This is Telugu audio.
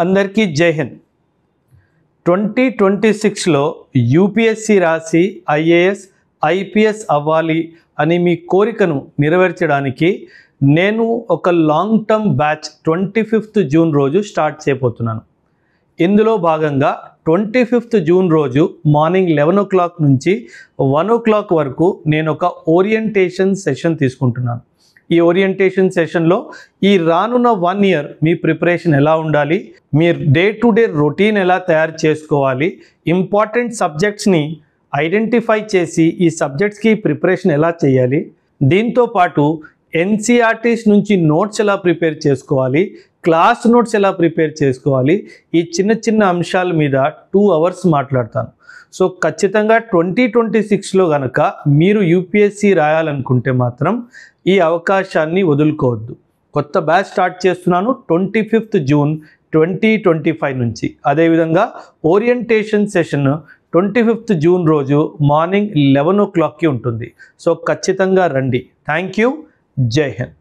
అందరికీ జై హింద్. 2026లో యూపీఎస్సీ రాసి ఐఏఎస్ ఐపీఎస్ అవ్వాలి అని మీ కోరికను నెరవేర్చడానికి నేను ఒక long term batch 25th June రోజు స్టార్ట్ చేయబోతున్నాను. ఇందులో భాగంగా 25th జూన్ రోజు మార్నింగ్ 11 o'clock నుంచి 1 o'clock వరకు నేను ఒక ఓరియంటేషన్ సెషన్ తీసుకుంటున్నాను. ఈ ఓరియంటేషన్ సెషన్లో ఈ రానున్న 1 year మీ ప్రిపరేషన్ ఎలా ఉండాలి, మీరు డే టు డే రొటీన్ ఎలా తయారు చేసుకోవాలి, ఇంపార్టెంట్ సబ్జెక్ట్స్ని ఐడెంటిఫై చేసి ఈ సబ్జెక్ట్స్కి ప్రిపరేషన్ ఎలా చేయాలి, దీంతోపాటు ఎన్సీఆర్టీస్ నుంచి నోట్స్ ఎలా ప్రిపేర్ చేసుకోవాలి, క్లాస్ నోట్స్ ఎలా ప్రిపేర్ చేసుకోవాలి, ఈ చిన్న చిన్న అంశాల మీద 2 hours మాట్లాడతాను. సో ఖచ్చితంగా 2026లో కనుక మీరు యూపీఎస్సీ రాయాలనుకుంటే మాత్రం ఈ అవకాశాన్ని వదులుకోవద్దు. కొత్త బ్యాచ్ స్టార్ట్ చేస్తున్నాను 25th జూన్ 2025 నుంచి. అదేవిధంగా ఓరియంటేషన్ సెషన్ 25th జూన్ రోజు మార్నింగ్ 11 o'clockకి ఉంటుంది. సో ఖచ్చితంగా రండి. Thank you. జై హింద్.